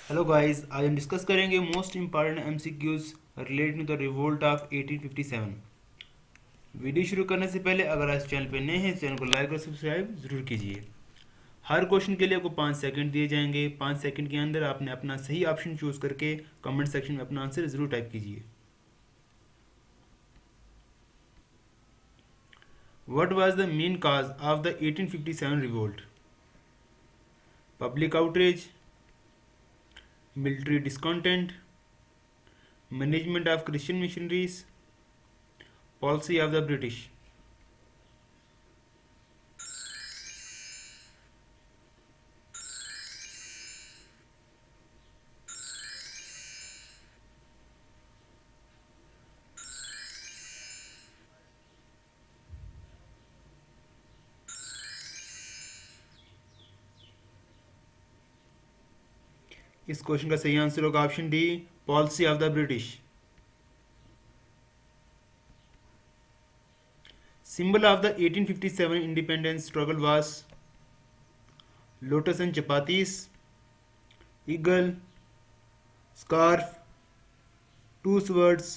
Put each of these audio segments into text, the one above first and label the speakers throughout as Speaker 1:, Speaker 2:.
Speaker 1: Hello guys, आज हम discuss करेंगे most important MCQs related to the revolt of 1857। Video शुरू करने से पहले अगर आप इस चैनल पर नए हैं तो चैनल को लाइक और सब्सक्राइब जरूर कीजिए। हर क्वेश्चन के लिए आपको 5 सेकंड दिए जाएंगे। 5 सेकंड के अंदर आपने अपना सही ऑप्शन चूज करके कमेंट सेक्शन में अपना आंसर जरूर टाइप कीजिए। What was the main cause of the 1857 revolt? Public outreach, military discontent, management of Christian missionaries, policy of the British. इस क्वेश्चन का सही आंसर होगा option D, policy of the British. Symbol of the 1857 independence struggle was lotus and chapatis, eagle, scarf, two swords.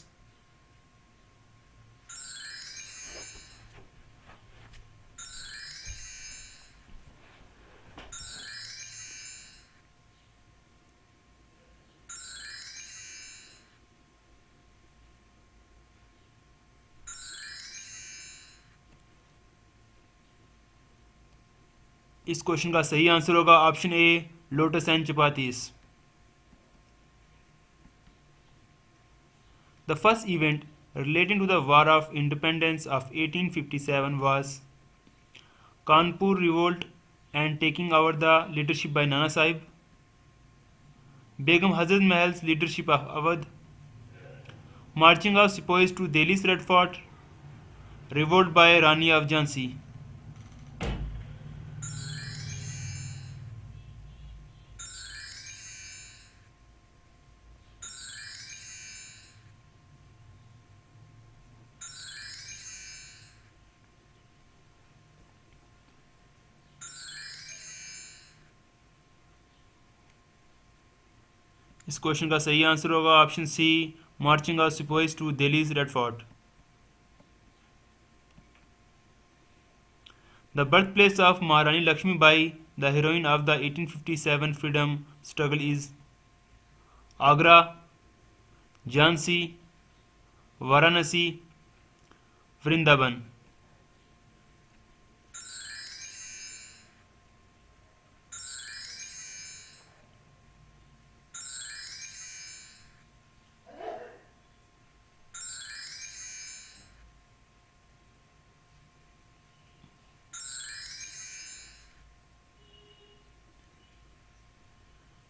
Speaker 1: इस question का सही answer होगा option A, lotus and chapatis. The first event relating to the War of Independence of 1857 was Kanpur revolt and taking over the leadership by Nana Sahib, Begum Hazrat Mahal's leadership of Awadh, marching of sepoys to Delhi's Red Fort, revolt by Rani of Jhansi. इस question का सही answer होगा option C, marching of sepoys to Delhi's Red Fort. The birth place of Maharani Lakshmibai, the heroine of the 1857 freedom struggle is Agra, Jhansi, Varanasi, Vrindavan.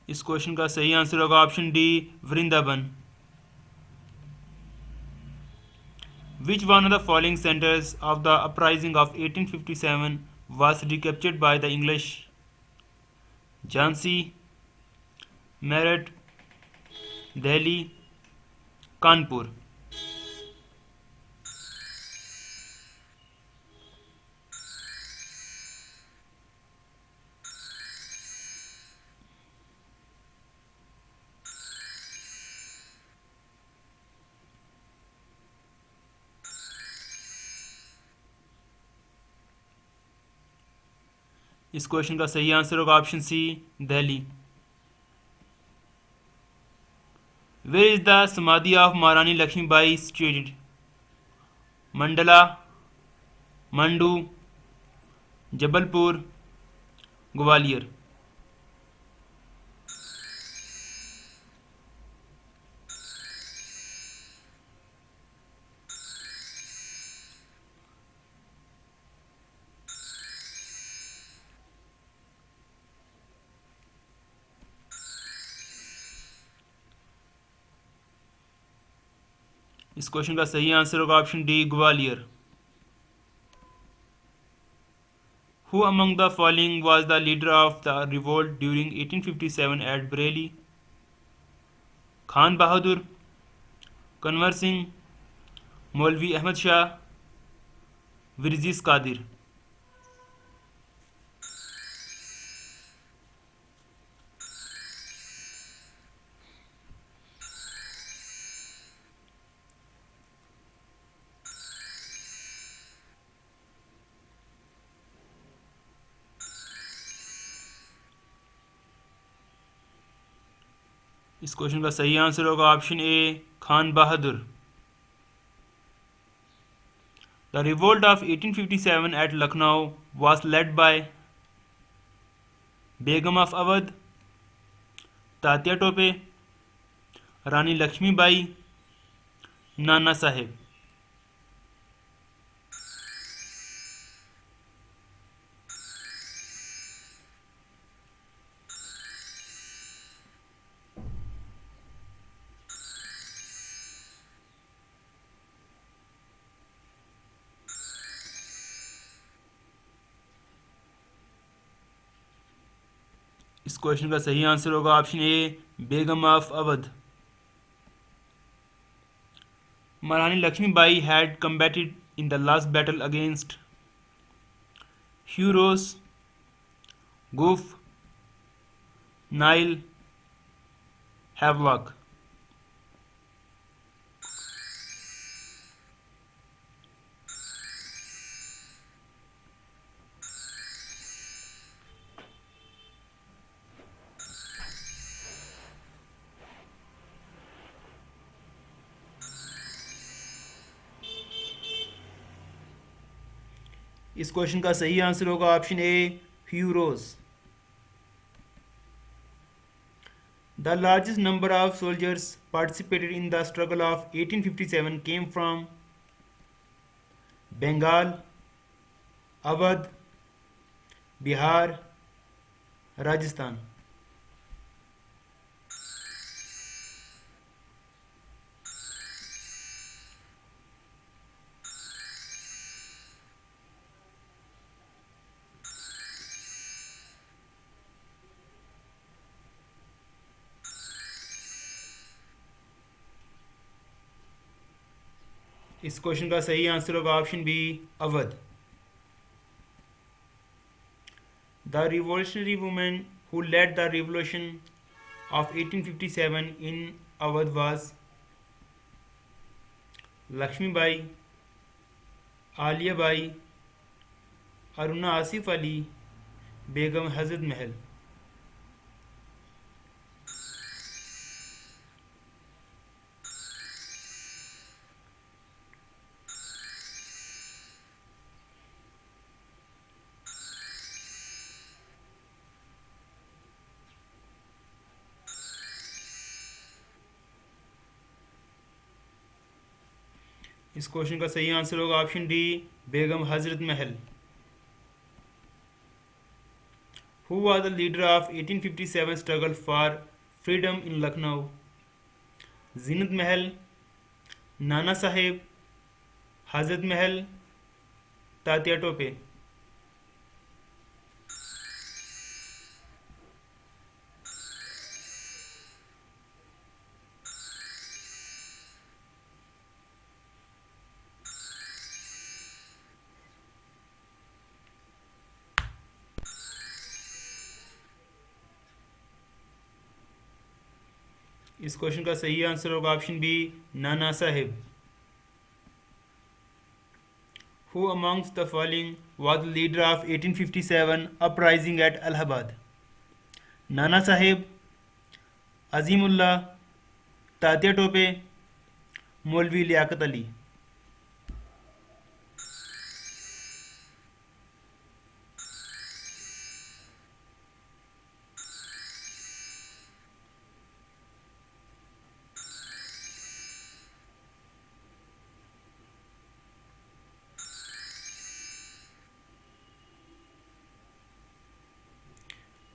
Speaker 1: इस question का सही answer होगा option D, Vrindavan. Which one of the following centers of the uprising of 1857 was recaptured by the English? Jhansi, Meerut, Delhi, Kanpur। इस question का सही answer होगा option C, Delhi. Where is the samadhi of Maharani Lakshmibai situated? Mandla, Mandu, Jabalpur, Gwalior. इस question का सही answer होगा option D, Gwalior. Who among the following was the leader of the revolt during 1857 at Bareilly? Khan Bahadur, Kanwar Singh, Maulvi Ahmad Shah, Virzis Qadir। इस question का सही answer होगा option A, Khan Bahadur. The revolt of 1857 at Lucknow was led by Begum of Awadh, Tatya Tope, Rani Lakshmibai, Nana Sahib. इस question का सही answer होगा option A, Begum of Awadh. Maharani Lakshmibai had combated in the last battle against Heroes, Goof, Nile, Havelock। इस question का सही आंसर होगा option A, Hugh Rose. The largest number of soldiers participated in the struggle of 1857 came from Bengal, Awadh, Bihar, Rajasthan. इस question का सही answer होगा option B, Awadh. The revolutionary women who led the revolution of 1857 in Awadh was Lakshmibai, Aliya Bai, Aruna Asaf Ali, Begum Hazrat Mahal. इस question का सही answer होगा option D, Begum Hazrat Mahal. Who was the leader of 1857 struggle for freedom in Lucknow? Zeenat Mahal, Nana साहेब, हजरत महल, तात्या टोपे। इस question का सही आंसर होगा option B, Nana Sahib. Who amongst the following was the leader of 1857 uprising at Allahabad? Nana Sahib, Azimullah, Tatya Tope, मौलवी लियाकत अली।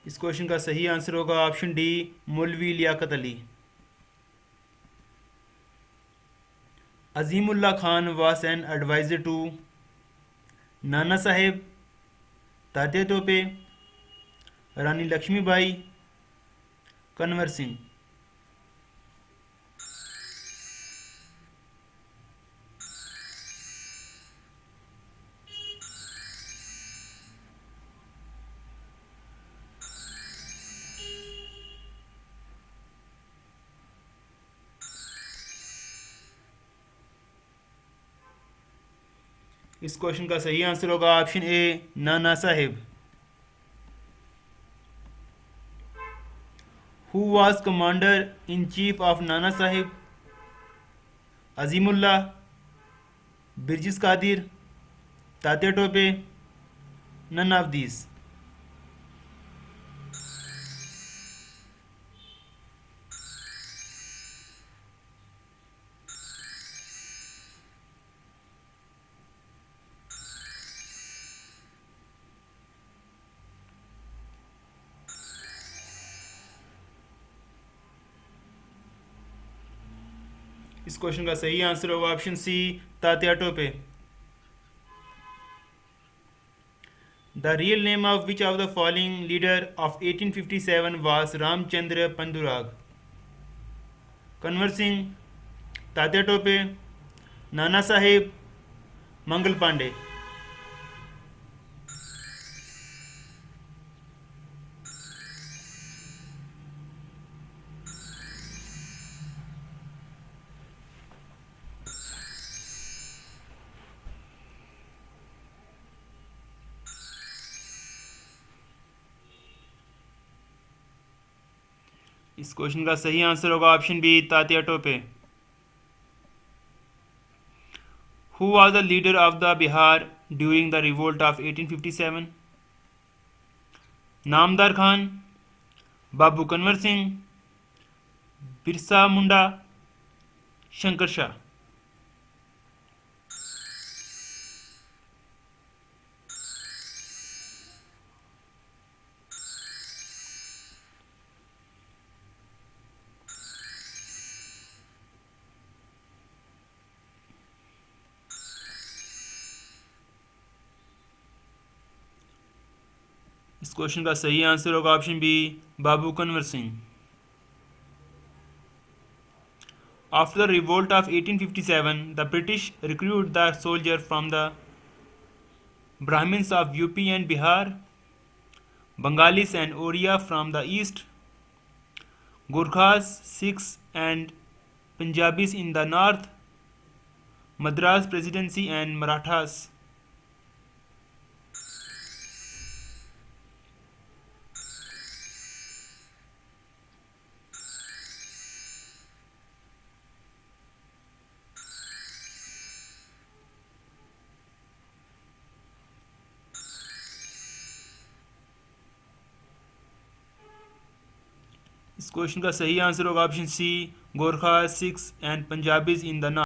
Speaker 1: इस क्वेश्चन का सही आंसर होगा option D, Maulvi Liaqat Ali. Azimullah Khan was an adviser to Nana Saheb, Tatya Tope, Rani Lakshmibai, Kanwar Singh. इस क्वेश्चन का सही आंसर होगा option A, Nana Sahib. Who was commander in chief of Nana Sahib? Azimullah, Birjis Qadir, Tatya Tope, none of these. इस क्वेश्चन का सही आंसर होगा option C, Tatya Tope. The real name of which of the following leader of 1857 was Ramchandra Pandurang? Kunwar Singh, Tatya Tope, Nana Sahib, Mangal Pandey. इस question का सही आंसर होगा option B, Tatya Tope. Who was the leader of the Bihar during the revolt of 1857? Namdar Khan, बाबू कन्वर सिंह, बिरसा मुंडा, शंकर शाह। इस question का सही आंसर होगा option B, Babu Kunwar Singh. After the revolt of 1857, the British recruited the soldiers from the Brahmins of UP and Bihar, Bengalis and Oriya from the east, Gurkhas, Sikhs and Punjabis in the north, Madras Presidency and Marathas. इस question का सही answer होगा option C, Gorkha, Sikhs and Punjabis in the north.